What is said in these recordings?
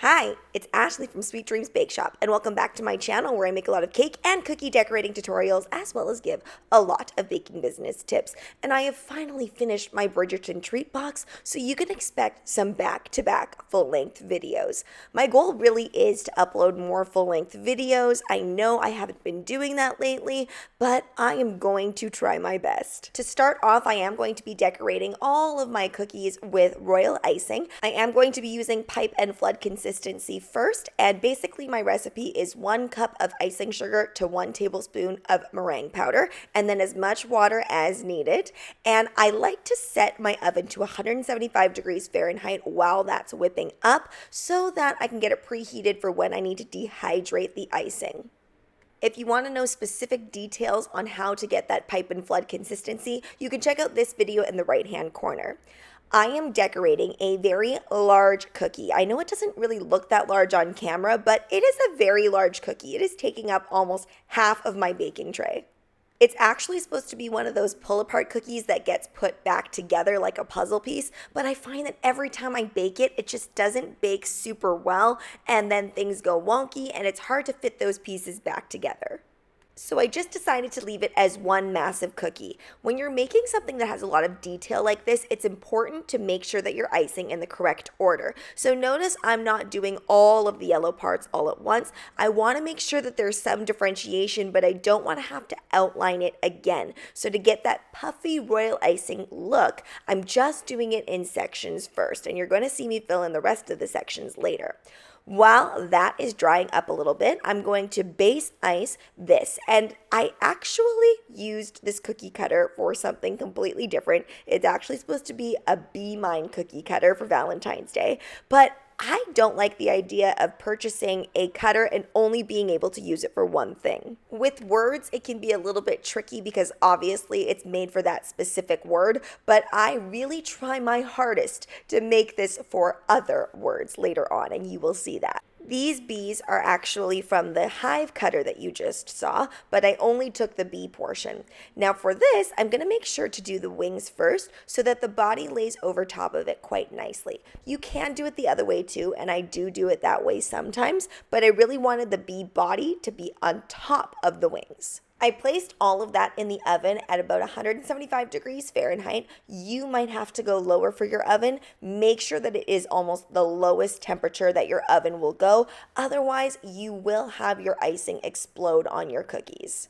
Hi, it's Ashley from Sweet Dreams Bake Shop, and welcome back to my channel where I make a lot of cake and cookie decorating tutorials as well as give a lot of baking business tips. And I have finally finished my Bridgerton treat box, so you can expect some back-to-back full-length videos. My goal really is to upload more full-length videos. I know I haven't been doing that lately, but I am going to try my best. To start off, I am going to be decorating all of my cookies with royal icing. I am going to be using pipe and flood consistency first, and basically my recipe is 1 cup of icing sugar to 1 tablespoon of meringue powder, and then as much water as needed. And I like to set my oven to 175 degrees Fahrenheit while that's whipping up so that I can get it preheated for when I need to dehydrate the icing. If you want to know specific details on how to get that pipe and flood consistency, you can check out this video in the right-hand corner. I am decorating a very large cookie. I know it doesn't really look that large on camera, but it is a very large cookie. It is taking up almost half of my baking tray. It's actually supposed to be one of those pull-apart cookies that gets put back together like a puzzle piece, but I find that every time I bake it, it just doesn't bake super well, and then things go wonky, and it's hard to fit those pieces back together. So I just decided to leave it as one massive cookie. When you're making something that has a lot of detail like this, it's important to make sure that you're icing in the correct order. So notice I'm not doing all of the yellow parts all at once. I want to make sure that there's some differentiation, but I don't want to have to outline it again. So to get that puffy royal icing look, I'm just doing it in sections first, and you're going to see me fill in the rest of the sections later. While that is drying up a little bit, I'm going to base ice this. And I actually used this cookie cutter for something completely different. It's actually supposed to be a Be Mine cookie cutter for Valentine's Day, but I don't like the idea of purchasing a cutter and only being able to use it for one thing. With words, it can be a little bit tricky because obviously it's made for that specific word, but I really try my hardest to make this for other words later on, and you will see that. These bees are actually from the hive cutter that you just saw, but I only took the bee portion. Now for this, I'm going to make sure to do the wings first so that the body lays over top of it quite nicely. You can do it the other way too, and I do it that way sometimes, but I really wanted the bee body to be on top of the wings. I placed all of that in the oven at about 175 degrees Fahrenheit. You might have to go lower for your oven. Make sure that it is almost the lowest temperature that your oven will go. Otherwise, you will have your icing explode on your cookies.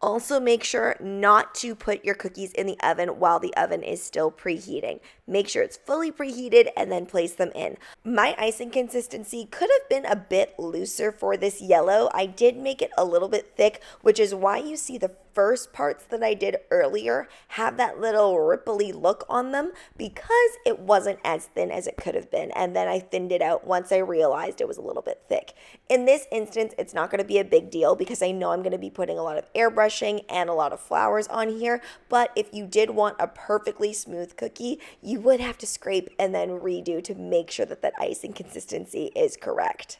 Also, make sure not to put your cookies in the oven while the oven is still preheating. Make sure it's fully preheated and then place them in. My icing consistency could have been a bit looser for this yellow. I did make it a little bit thick, which is why you see the first parts that I did earlier have that little ripply look on them, because it wasn't as thin as it could have been, and then I thinned it out once I realized it was a little bit thick. In this instance, it's not going to be a big deal because I know I'm going to be putting a lot of airbrushing and a lot of flowers on here, but if you did want a perfectly smooth cookie, you would have to scrape and then redo to make sure that that icing consistency is correct.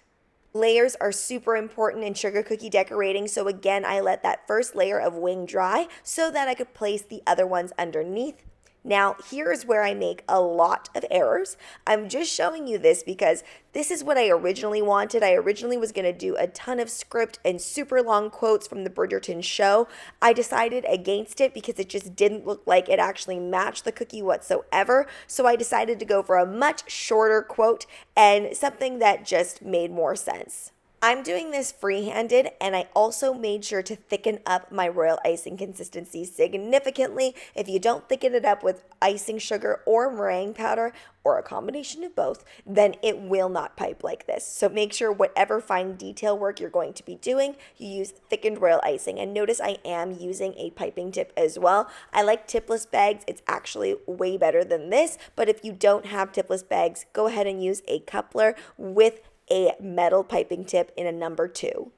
Layers are super important in sugar cookie decorating, so again, I let that first layer of wing dry so that I could place the other ones underneath. Now, here's where I make a lot of errors. I'm just showing you this because this is what I originally wanted. I originally was going to do a ton of script and super long quotes from the Bridgerton show. I decided against it because it just didn't look like it actually matched the cookie whatsoever. So I decided to go for a much shorter quote and something that just made more sense. I'm doing this free-handed, and I also made sure to thicken up my royal icing consistency significantly. If you don't thicken it up with icing sugar or meringue powder, or a combination of both, then it will not pipe like this. So make sure whatever fine detail work you're going to be doing, you use thickened royal icing. And notice I am using a piping tip as well. I like tipless bags. It's actually way better than this, but if you don't have tipless bags, go ahead and use a coupler with a metal piping tip in a number 2.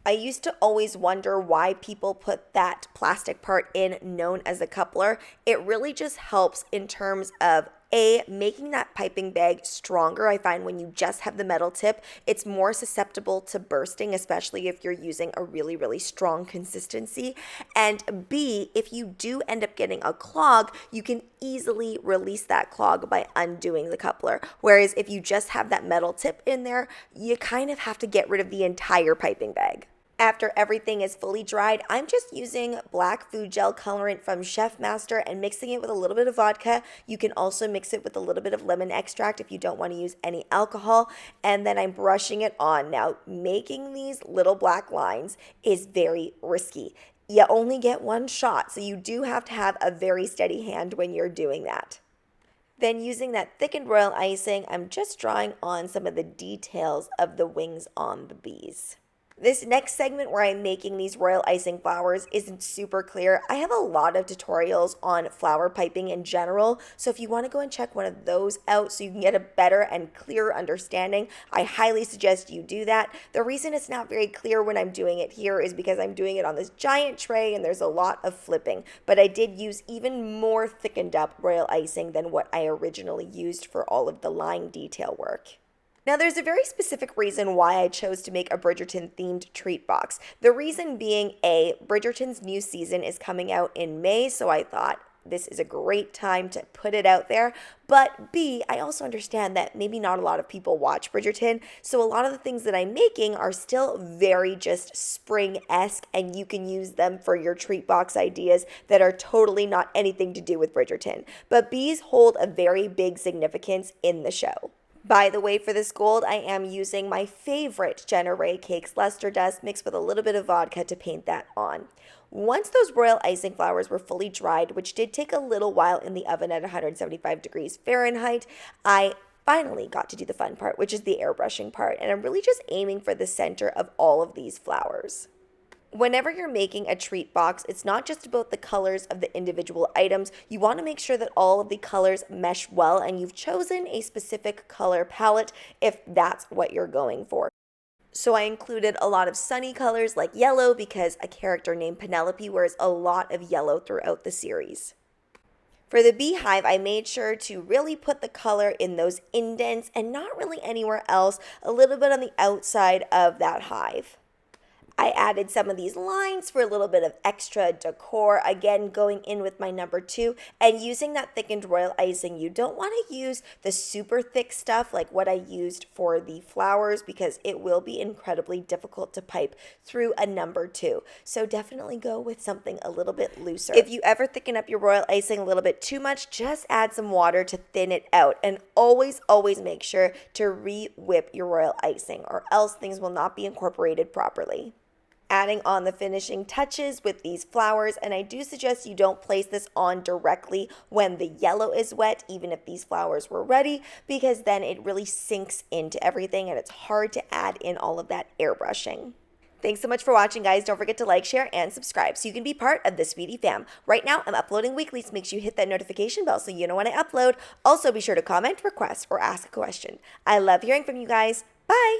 I used to always wonder why people put that plastic part in known as a coupler. It really just helps in terms of Making that piping bag stronger. I find when you just have the metal tip, it's more susceptible to bursting, especially if you're using a really, really strong consistency. And B, if you do end up getting a clog, you can easily release that clog by undoing the coupler. Whereas if you just have that metal tip in there, you kind of have to get rid of the entire piping bag. After everything is fully dried, I'm just using black food gel colorant from Chef Master and mixing it with a little bit of vodka. You can also mix it with a little bit of lemon extract if you don't want to use any alcohol. And then I'm brushing it on. Now, making these little black lines is very risky. You only get one shot, so you do have to have a very steady hand when you're doing that. Then using that thickened royal icing, I'm just drawing on some of the details of the wings on the bees. This next segment where I'm making these royal icing flowers isn't super clear. I have a lot of tutorials on flower piping in general, so if you want to go and check one of those out so you can get a better and clearer understanding, I highly suggest you do that. The reason it's not very clear when I'm doing it here is because I'm doing it on this giant tray and there's a lot of flipping, but I did use even more thickened up royal icing than what I originally used for all of the line detail work. Now, there's a very specific reason why I chose to make a Bridgerton themed treat box. The reason being Bridgerton's new season is coming out in May, so I thought this is a great time to put it out there. But B, I also understand that maybe not a lot of people watch Bridgerton, so a lot of the things that I'm making are still very just spring-esque, and you can use them for your treat box ideas that are totally not anything to do with Bridgerton. But bees hold a very big significance in the show. By the way, for this gold, I am using my favorite Jenna Rae Cakes luster dust mixed with a little bit of vodka to paint that on. Once those royal icing flowers were fully dried, which did take a little while in the oven at 175 degrees Fahrenheit, I finally got to do the fun part, which is the airbrushing part, and I'm really just aiming for the center of all of these flowers. Whenever you're making a treat box, it's not just about the colors of the individual items. You want to make sure that all of the colors mesh well, and you've chosen a specific color palette if that's what you're going for. So I included a lot of sunny colors like yellow because a character named Penelope wears a lot of yellow throughout the series. For the beehive, I made sure to really put the color in those indents and not really anywhere else, a little bit on the outside of that hive. I added some of these lines for a little bit of extra decor, again going in with my number 2 and using that thickened royal icing. You don't want to use the super thick stuff like what I used for the flowers because it will be incredibly difficult to pipe through a number 2. So definitely go with something a little bit looser. If you ever thicken up your royal icing a little bit too much, just add some water to thin it out, and always make sure to re-whip your royal icing or else things will not be incorporated properly. Adding on the finishing touches with these flowers, and I do suggest you don't place this on directly when the yellow is wet, even if these flowers were ready, because then it really sinks into everything and it's hard to add in all of that airbrushing. Thanks so much for watching, guys. Don't forget to like, share, and subscribe so you can be part of the Sweetie fam. Right now, I'm uploading weekly, so make sure you hit that notification bell so you know when I upload. Also, be sure to comment, request, or ask a question. I love hearing from you guys. Bye!